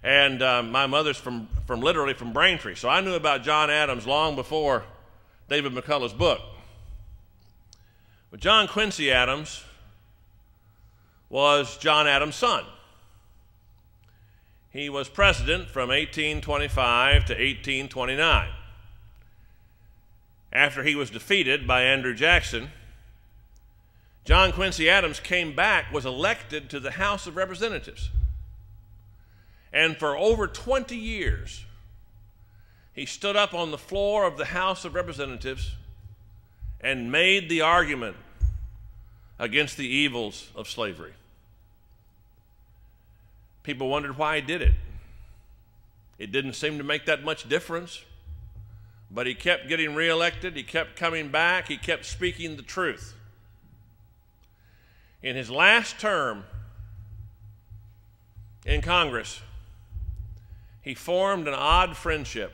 And my mother's literally from Braintree, so I knew about John Adams long before David McCullough's book. But John Quincy Adams was John Adams' son. He was president from 1825 to 1829. After he was defeated by Andrew Jackson, John Quincy Adams came back, was elected to the House of Representatives. And for over 20 years, he stood up on the floor of the House of Representatives and made the argument against the evils of slavery. People wondered why he did it. It didn't seem to make that much difference, but he kept getting reelected, he kept coming back, he kept speaking the truth. In his last term in Congress, he formed an odd friendship,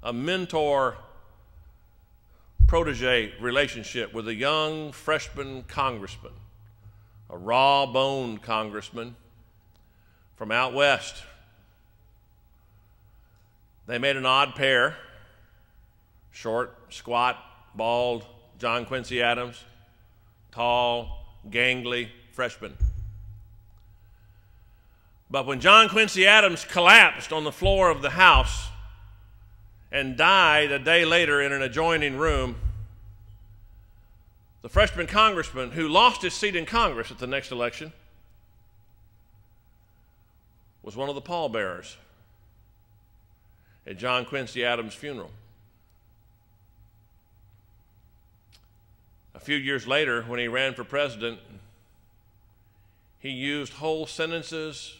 a mentor-protege relationship with a young freshman congressman, a raw-boned congressman from out west. They made an odd pair, short, squat, bald John Quincy Adams, tall, gangly freshman. But when John Quincy Adams collapsed on the floor of the House and died a day later in an adjoining room, the freshman congressman, who lost his seat in Congress at the next election, was one of the pallbearers at John Quincy Adams' funeral. A few years later, when he ran for president, he used whole sentences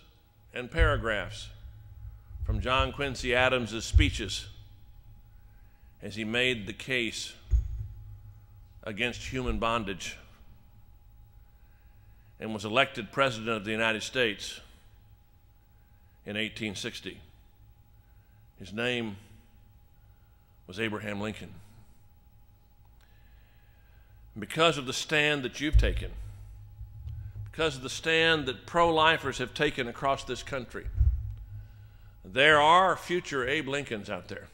and paragraphs from John Quincy Adams' speeches as he made the case against human bondage and was elected president of the United States in 1860. His name was Abraham Lincoln. Because of the stand that you've taken, because of the stand that pro-lifers have taken across this country, there are future Abe Lincolns out there.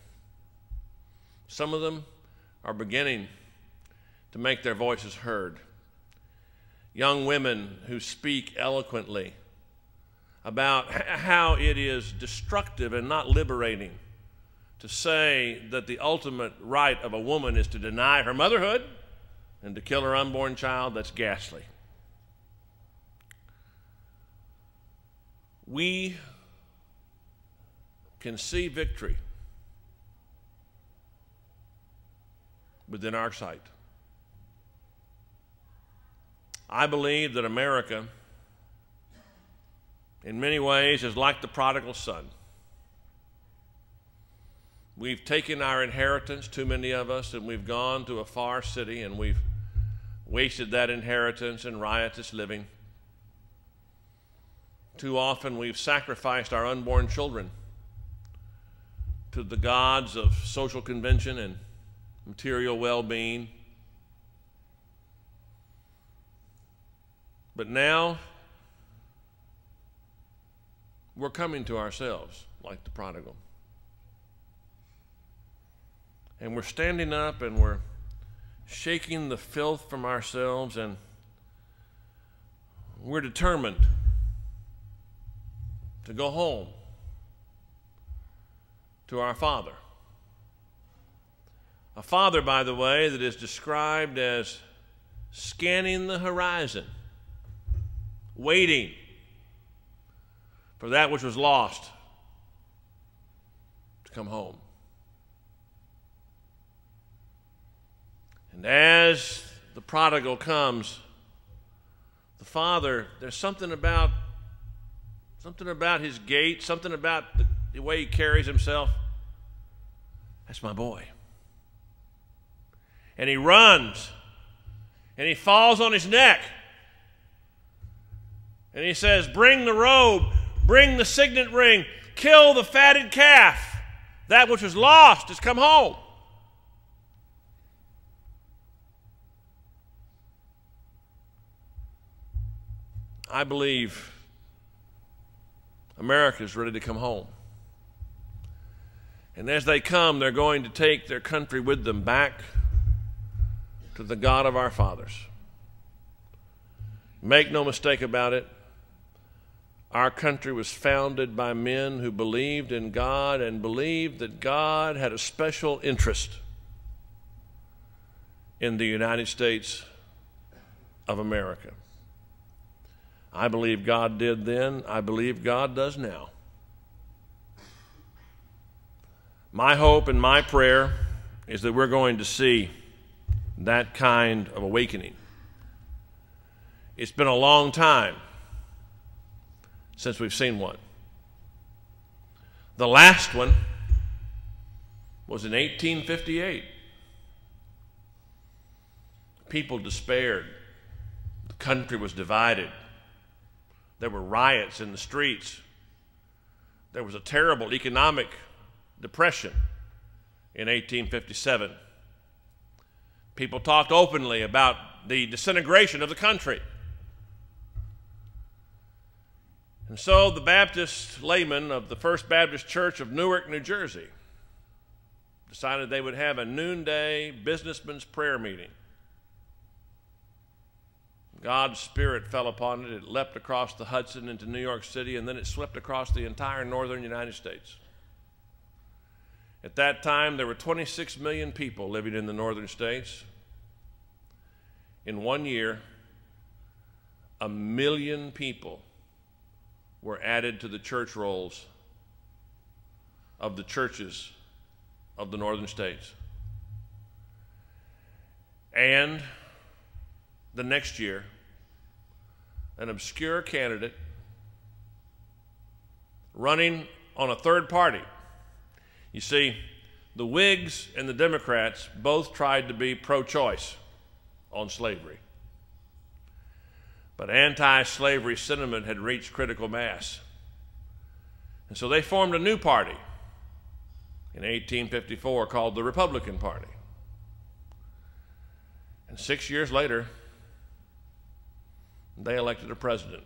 Some of them are beginning to make their voices heard. Young women who speak eloquently about how it is destructive and not liberating to say that the ultimate right of a woman is to deny her motherhood and to kill her unborn child. That's ghastly. We can see victory within our sight. I believe that America, in many ways, is like the prodigal son. We've taken our inheritance, too many of us, and we've gone to a far city and we've wasted that inheritance in riotous living. Too often we've sacrificed our unborn children to the gods of social convention and material well-being. But now we're coming to ourselves like the prodigal. And we're standing up and we're shaking the filth from ourselves, and we're determined to go home to our Father. A Father, by the way, that is described as scanning the horizon, waiting for that which was lost to come home. And as the prodigal comes, the Father, there's something about his gait, something about the way he carries himself. That's my boy. And he runs, and he falls on his neck. And he says, "Bring the robe, bring the signet ring, kill the fatted calf. That which was lost has come home." I believe America is ready to come home. And as they come, they're going to take their country with them back to the God of our fathers. Make no mistake about it, our country was founded by men who believed in God and believed that God had a special interest in the United States of America. I believe God did then. I believe God does now. My hope and my prayer is that we're going to see that kind of awakening. It's been a long time since we've seen one. The last one was in 1858. People despaired. The country was divided. There were riots in the streets. There was a terrible economic depression in 1857. People talked openly about the disintegration of the country. And so the Baptist laymen of the First Baptist Church of Newark, New Jersey, decided they would have a noonday businessman's prayer meeting. God's Spirit fell upon it. It leapt across the Hudson into New York City, and then it swept across the entire northern United States. At that time, there were 26 million people living in the northern states. In 1 year, 1 million people were added to the church rolls of the churches of the northern states. And the next year, an obscure candidate running on a third party. You see, the Whigs and the Democrats both tried to be pro-choice on slavery. But anti-slavery sentiment had reached critical mass. And so they formed a new party in 1854 called the Republican Party. And 6 years later, they elected a president.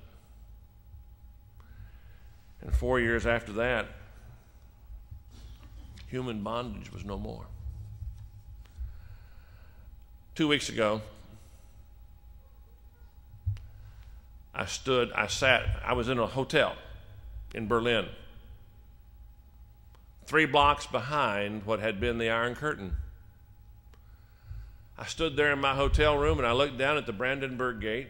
And 4 years after that, human bondage was no more. 2 weeks ago, I was in a hotel in Berlin, 3 blocks behind what had been the Iron Curtain. I stood there in my hotel room and I looked down at the Brandenburg Gate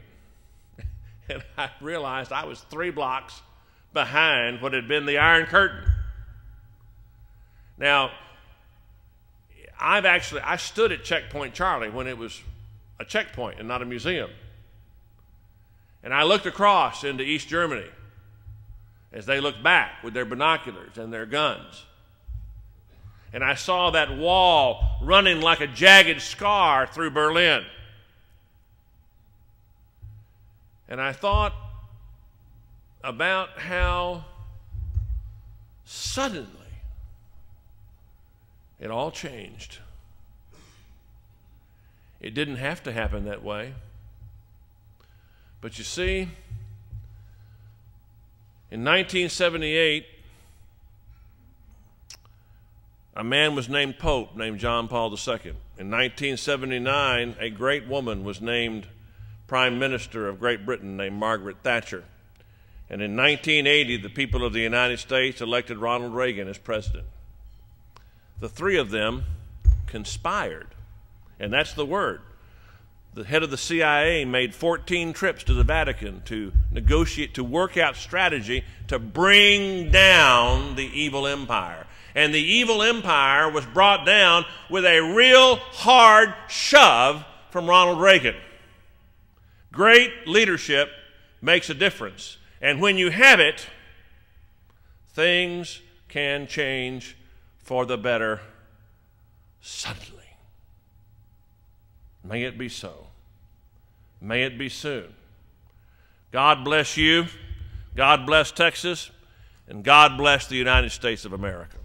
and I realized I was 3 blocks behind what had been the Iron Curtain. Now, I stood at Checkpoint Charlie when it was a checkpoint and not a museum. And I looked across into East Germany as they looked back with their binoculars and their guns. And I saw that wall running like a jagged scar through Berlin. And I thought about how suddenly it all changed. It didn't have to happen that way. But you see, in 1978, a man was named Pope, named John Paul II. In 1979, a great woman was named Prime Minister of Great Britain, named Margaret Thatcher. And in 1980, the people of the United States elected Ronald Reagan as president. The 3 of them conspired, and that's the word. The head of the CIA made 14 trips to the Vatican to negotiate, to work out strategy to bring down the evil empire. And the evil empire was brought down with a real hard shove from Ronald Reagan. Great leadership makes a difference. And when you have it, things can change for the better suddenly. May it be so. May it be soon. God bless you. God bless Texas. And God bless the United States of America.